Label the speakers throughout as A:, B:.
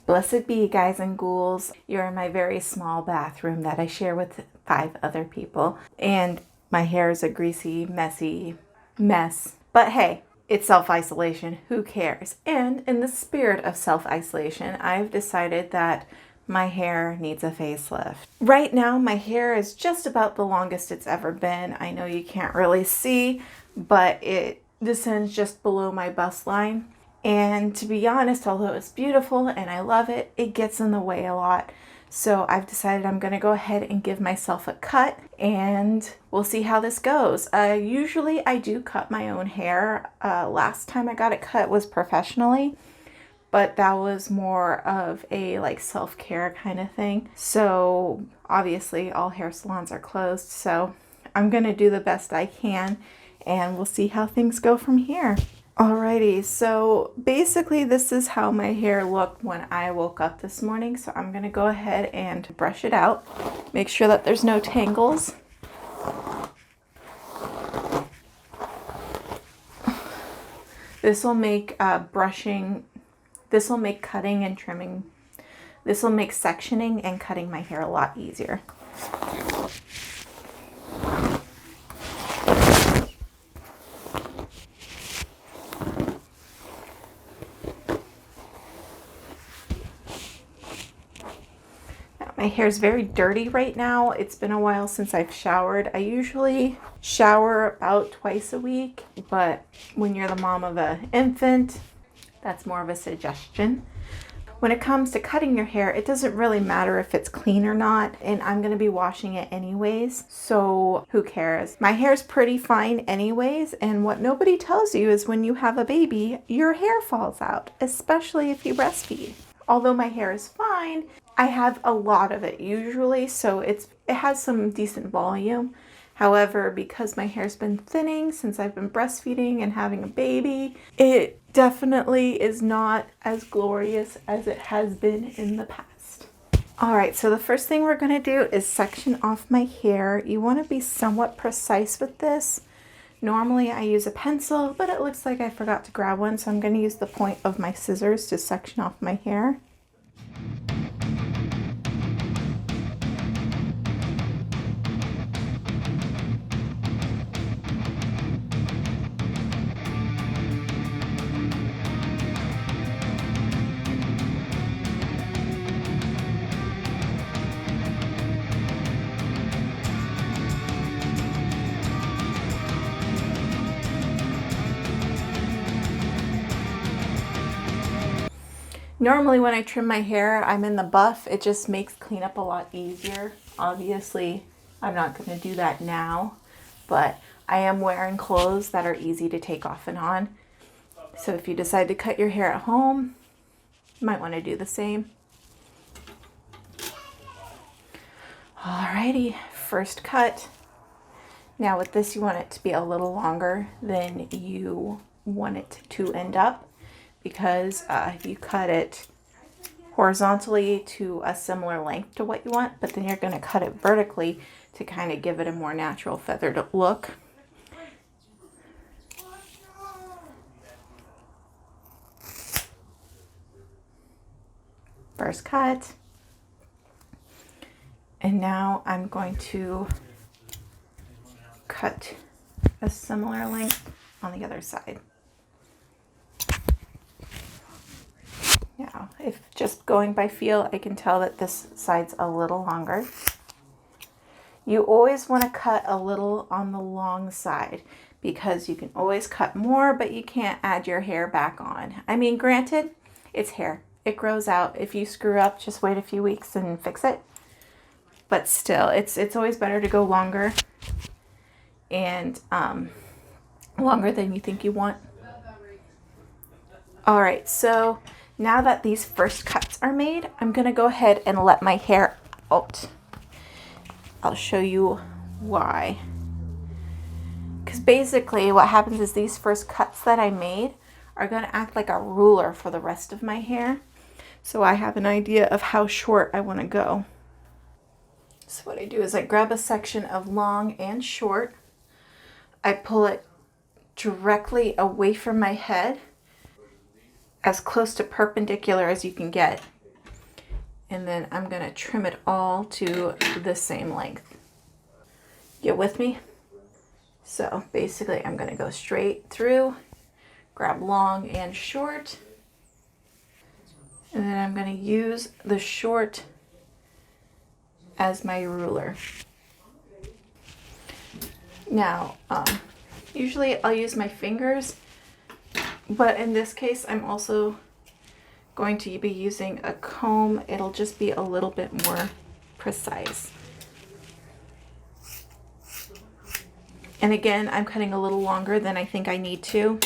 A: Blessed be, guys and ghouls. You're in my very small bathroom that I share with 5 other people. And my hair is a greasy, messy mess. But hey, it's self-isolation. Who cares? And in the spirit of self-isolation, I've decided that my hair needs a facelift. Right now, my hair is just about the longest it's ever been. I know you can't really see, but it descends just below my bust line. And to be honest, although it's beautiful and I love it, it gets in the way a lot. So I've decided I'm going to go ahead and give myself a cut, and we'll see how this goes. Usually I do cut my own hair. Last time I got it cut was professionally, but that was more of a like self-care kind of thing. So obviously all hair salons are closed, so I'm going to do the best I can, and we'll see how things go from here. Alrighty, so basically this is how my hair looked when I woke up this morning. So I'm going to go ahead and brush it out. Make sure that there's no tangles. This will make cutting and trimming, this will make sectioning and cutting my hair a lot easier. My hair is very dirty right now. It's been a while since I've showered. I usually shower about twice a week, but when you're the mom of an infant, that's more of a suggestion. When it comes to cutting your hair, it doesn't really matter if it's clean or not, and I'm going to be washing it anyways, so who cares? My hair's pretty fine anyways, and what nobody tells you is when you have a baby, your hair falls out, especially if you breastfeed. Although my hair is fine, I have a lot of it usually, so it has some decent volume. However, because my hair's been thinning since I've been breastfeeding and having a baby, it definitely is not as glorious as it has been in the past. Alright, so the first thing we're going to do is section off my hair. You want to be somewhat precise with this. Normally I use a pencil, but it looks like I forgot to grab one, so I'm going to use the point of my scissors to section off my hair. Normally when I trim my hair, I'm in the buff. It just makes cleanup a lot easier. Obviously, I'm not going to do that now, but I am wearing clothes that are easy to take off and on. So if you decide to cut your hair at home, you might want to do the same. Alrighty, first cut. Now with this, you want it to be a little longer than you want it to end up, because if you cut it horizontally to a similar length to what you want, but then you're going to cut it vertically to kind of give it a more natural feathered look. First cut. And now I'm going to cut a similar length on the other side. Now, if just going by feel, I can tell that this side's a little longer. You always want to cut a little on the long side, because you can always cut more, but you can't add your hair back on. I mean, granted, it's hair. It grows out. If you screw up, just wait a few weeks and fix it. But still, it's always better to go longer, and longer than you think you want. All right, so now that these first cuts are made, I'm going to go ahead and let my hair out. I'll show you why. Because basically what happens is these first cuts that I made are going to act like a ruler for the rest of my hair. So I have an idea of how short I want to go. So what I do is I grab a section of long and short. I pull it directly away from my head, as close to perpendicular as you can get. and then I'm gonna trim it all to the same length. Get with me? So basically I'm gonna go straight through, grab long and short, and then I'm gonna use the short as my ruler. Now, usually I'll use my fingers, but in this case I'm also going to be using a comb. It'll just be a little bit more precise. And again, I'm cutting a little longer than I think I need to,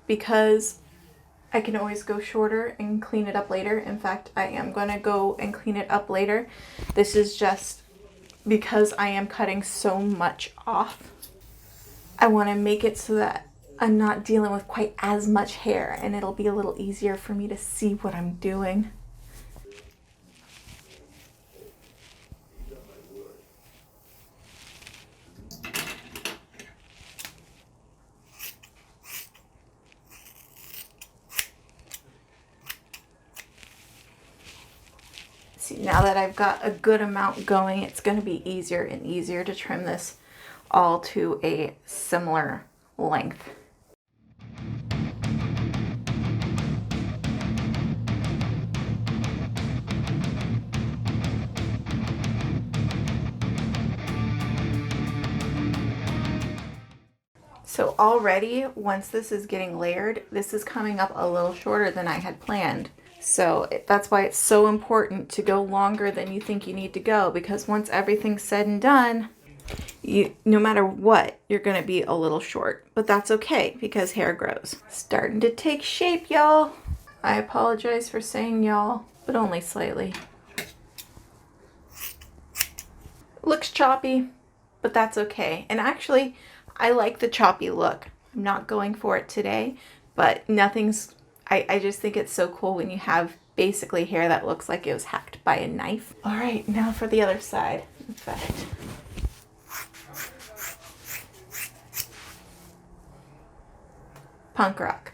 A: because I can always go shorter and clean it up later. In fact, I am going to go and clean it up later. This is just because I am cutting so much off. I want to make it so that I'm not dealing with quite as much hair, and it'll be a little easier for me to see what I'm doing. See, now that I've got a good amount going, it's going to be easier and easier to trim this all to a similar length. So already, once this is getting layered, this is coming up a little shorter than I had planned. So that's why it's so important to go longer than you think you need to go, because once everything's said and done, no matter what, you're going to be a little short. But that's okay, because hair grows. Starting to take shape, y'all. I apologize for saying y'all, but only slightly. Looks choppy, but that's okay. And actually, I like the choppy look. I'm not going for it today, but I just think it's so cool when you have basically hair that looks like it was hacked by a knife. All right, now for the other side. In fact, punk rock.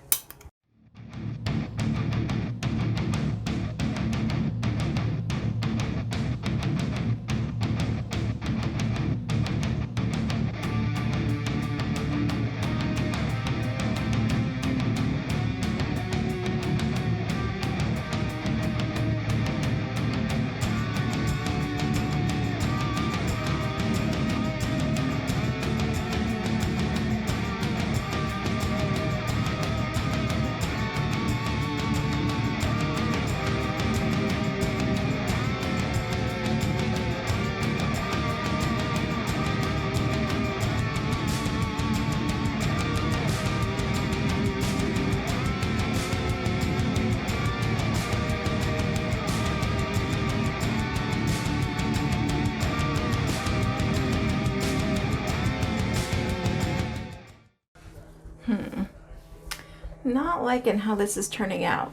A: Not liking how this is turning out.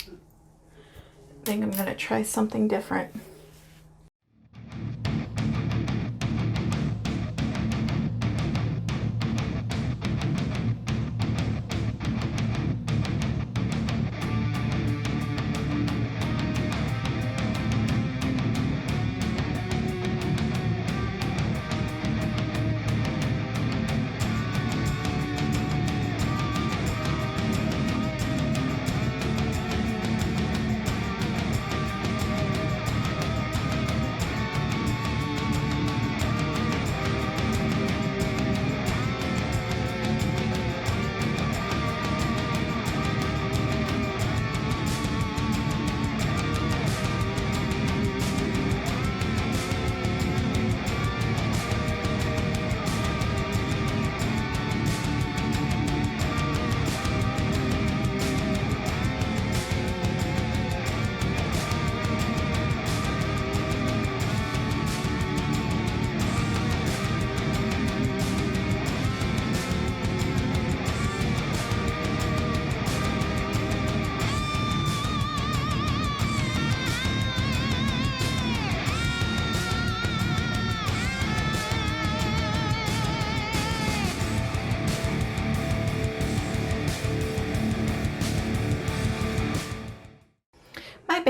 A: I think I'm going to try something different.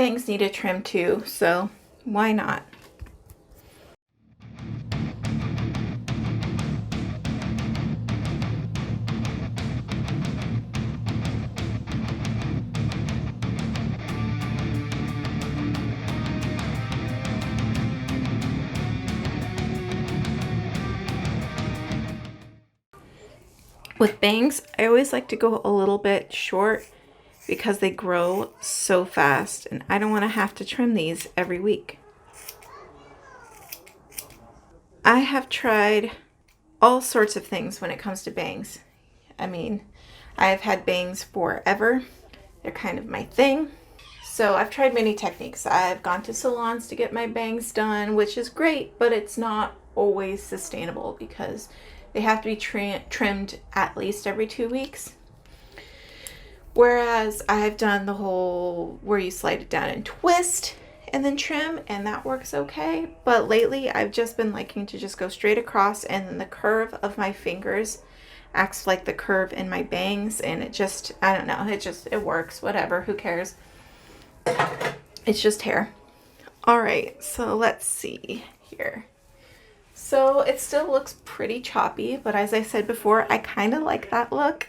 A: bangs need a trim too, so why not? With bangs, I always like to go a little bit short because they grow so fast and I don't want to have to trim these every week. I have tried all sorts of things when it comes to bangs. I mean, I've had bangs forever. They're kind of my thing. So I've tried many techniques. I've gone to salons to get my bangs done, which is great, but it's not always sustainable because they have to be trimmed at least every 2 weeks. Whereas I've done the whole where you slide it down and twist and then trim, and that works okay. But lately I've just been liking to just go straight across, and then the curve of my fingers acts like the curve in my bangs, and it just, I don't know, it works, whatever, who cares? It's just hair. All right, so let's see here. So it still looks pretty choppy, but as I said before, I kind of like that look.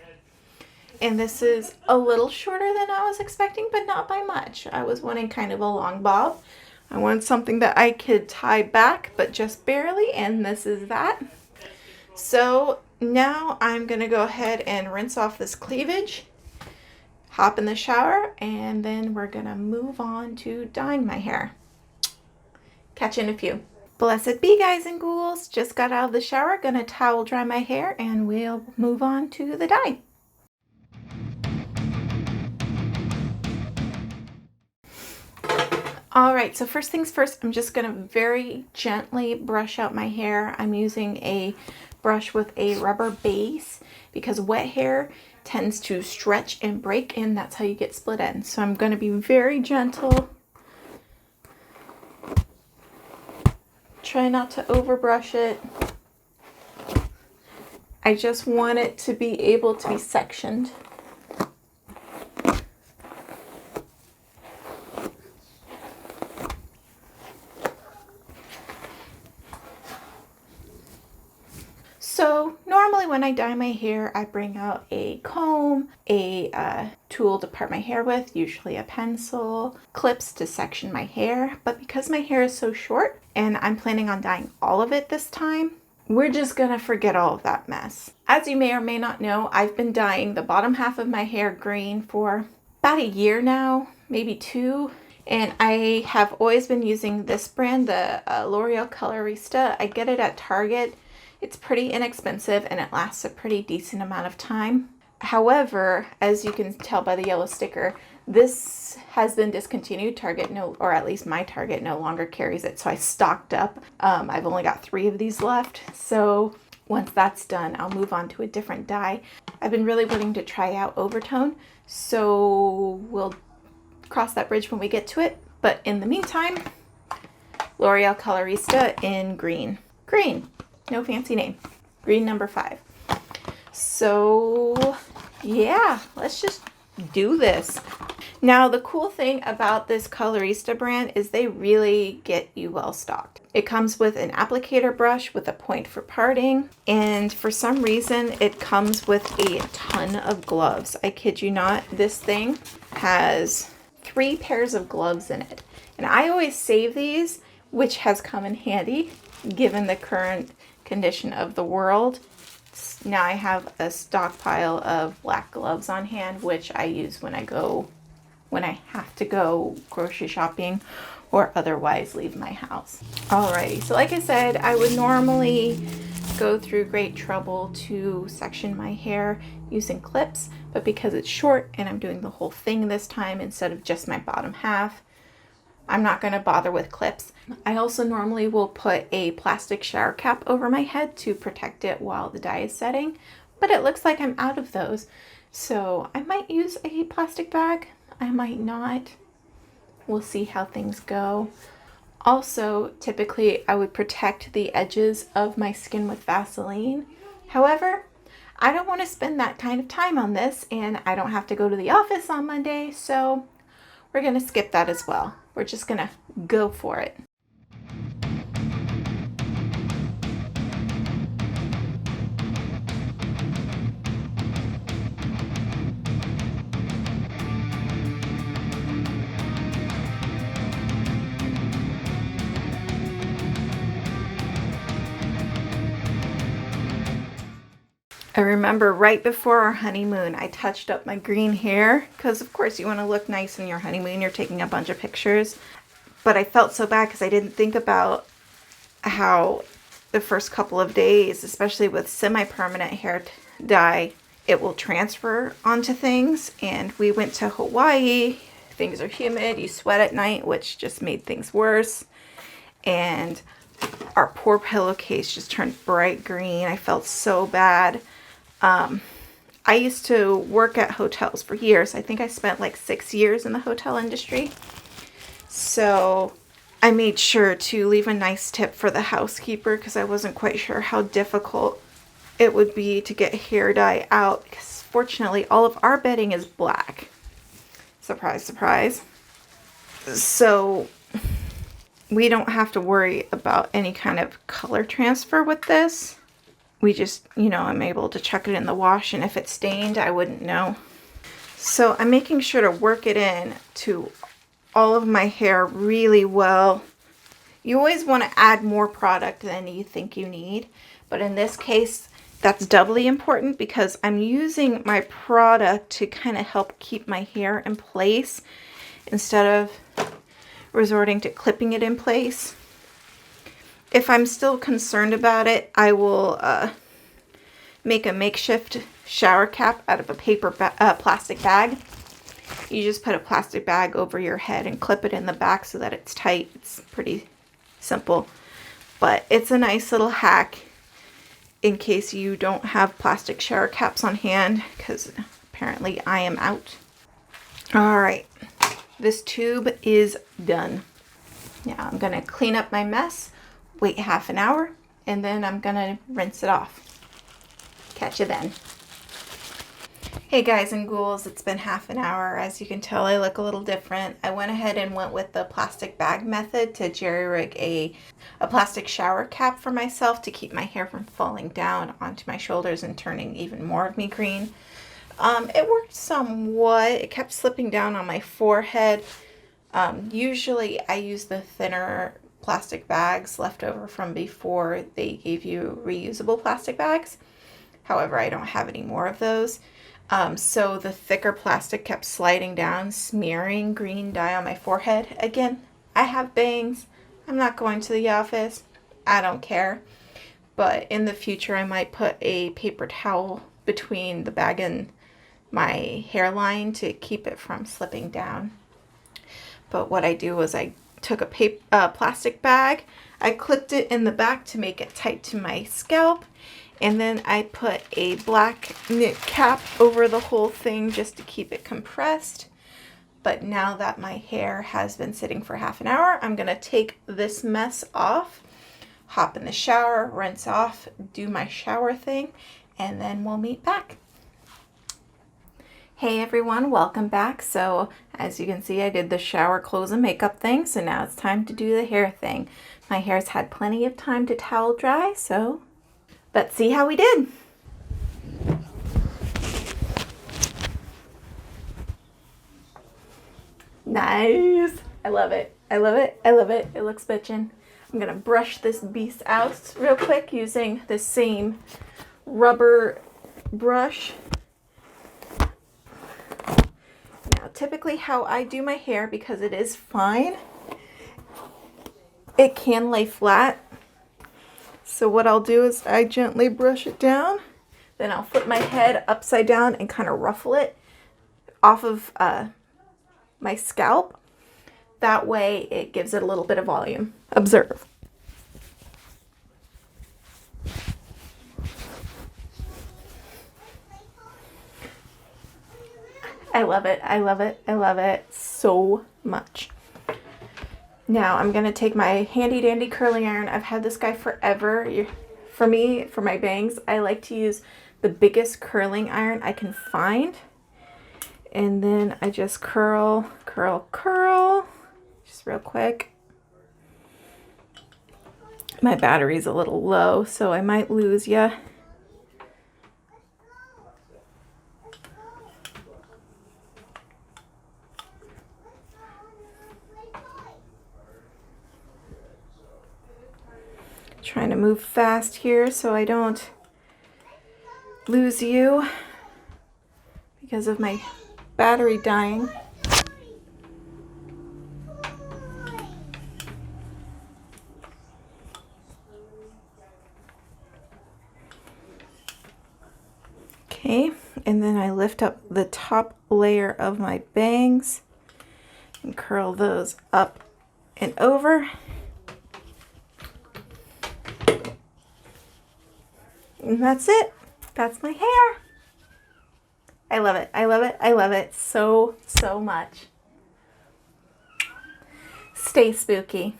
A: And this is a little shorter than I was expecting, but not by much. I was wanting kind of a long bob. I wanted something that I could tie back, but just barely, and this is that. So now I'm gonna go ahead and rinse off this cleavage, hop in the shower, and then we're gonna move on to dyeing my hair. Catch you in a few. Blessed be, guys and ghouls. Just got out of the shower, gonna towel dry my hair, and we'll move on to the dye. All right, so first things first, I'm just gonna very gently brush out my hair. I'm using a brush with a rubber base because wet hair tends to stretch and break, and that's how you get split ends. So I'm gonna be very gentle. Try not to overbrush it. I just want it to be able to be sectioned. So normally when I dye my hair, I bring out a comb, a tool to part my hair with, usually a pencil, clips to section my hair. But because my hair is so short and I'm planning on dyeing all of it this time, we're just gonna forget all of that mess. As you may or may not know, I've been dyeing the bottom half of my hair green for about a year now, maybe 2. And I have always been using this brand, the L'Oreal Colorista. I get it at Target. It's pretty inexpensive and it lasts a pretty decent amount of time. However, as you can tell by the yellow sticker, this has been discontinued. Target or at least my Target no longer carries it, so I stocked up. I've only got 3 of these left, so once that's done, I'll move on to a different dye. I've been really wanting to try out Overtone, so we'll cross that bridge when we get to it. But in the meantime, L'Oreal Colorista in green. Green. No fancy name. Green number 5. So yeah, let's just do this. Now the cool thing about this Colorista brand is they really get you well stocked. It comes with an applicator brush with a point for parting, and for some reason it comes with a ton of gloves. I kid you not, this thing has 3 pairs of gloves in it. And I always save these, which has come in handy given the current condition of the world. Now I have a stockpile of black gloves on hand, which I use when I have to go grocery shopping or otherwise leave my house. Alrighty, so like I said, I would normally go through great trouble to section my hair using clips, but because it's short and I'm doing the whole thing this time instead of just my bottom half, I'm not going to bother with clips. I also normally will put a plastic shower cap over my head to protect it while the dye is setting, but it looks like I'm out of those. So I might use a plastic bag. I might not. We'll see how things go. Also, typically I would protect the edges of my skin with Vaseline. However, I don't want to spend that kind of time on this, and I don't have to go to the office on Monday, so we're going to skip that as well. We're just going to go for it. I remember right before our honeymoon, I touched up my green hair because, of course, you want to look nice in your honeymoon. You're taking a bunch of pictures. But I felt so bad because I didn't think about how the first couple of days, especially with semi-permanent hair dye, it will transfer onto things. And we went to Hawaii. Things are humid. You sweat at night, which just made things worse. And our poor pillowcase just turned bright green. I felt so bad. I used to work at hotels for years. I think I spent like 6 years in the hotel industry. So I made sure to leave a nice tip for the housekeeper because I wasn't quite sure how difficult it would be to get hair dye out because fortunately all of our bedding is black. Surprise, surprise. So we don't have to worry about any kind of color transfer with this. We just, I'm able to chuck it in the wash, and if it's stained, I wouldn't know. So I'm making sure to work it in to all of my hair really well. You always want to add more product than you think you need, but in this case, that's doubly important because I'm using my product to kind of help keep my hair in place instead of resorting to clipping it in place. If I'm still concerned about it, I will make a makeshift shower cap out of a plastic bag. You just put a plastic bag over your head and clip it in the back so that it's tight. It's pretty simple, but it's a nice little hack in case you don't have plastic shower caps on hand, because apparently I am out. All right, this tube is done. Now I'm gonna clean up my mess, wait half an hour, and then I'm gonna rinse it off. Catch you then. Hey guys and ghouls, it's been half an hour. As you can tell, I look a little different. I went ahead and went with the plastic bag method to jerry-rig a plastic shower cap for myself to keep my hair from falling down onto my shoulders and turning even more of me green. It worked somewhat. It kept slipping down on my forehead. Usually I use the thinner plastic bags left over from before they gave you reusable plastic bags. However, I don't have any more of those. So the thicker plastic kept sliding down, smearing green dye on my forehead. Again, I have bangs. I'm not going to the office. I don't care. But in the future, I might put a paper towel between the bag and my hairline to keep it from slipping down. But what I do was I took a plastic bag, I clipped it in the back to make it tight to my scalp, and then I put a black knit cap over the whole thing just to keep it compressed. But now that my hair has been sitting for half an hour, I'm gonna take this mess off, hop in the shower, rinse off, do my shower thing, and then we'll meet back. Hey everyone, welcome back. So as you can see, I did the shower, clothes, and makeup thing. So now it's time to do the hair thing. My hair's had plenty of time to towel dry, so let's see how we did. Nice. I love it. I love it. I love it. It looks bitchin'. I'm gonna brush this beast out real quick using the same rubber brush. Now, typically how I do my hair, because it is fine, it can lay flat. So what I'll do is I gently brush it down, then I'll flip my head upside down and kind of ruffle it off of my scalp. That way it gives it a little bit of volume. Observe. I love it. I love it. I love it so much. Now I'm going to take my handy dandy curling iron. I've had this guy forever. For me, for my bangs, I like to use the biggest curling iron I can find. And then I just curl curl, curl. Just real quick. My battery's a little low, so I might lose ya. Trying to move fast here so I don't lose you because of my battery dying. Okay, and then I lift up the top layer of my bangs and curl those up and over. And that's it. That's my hair. I love it. I love it. I love it so, so much. Stay spooky.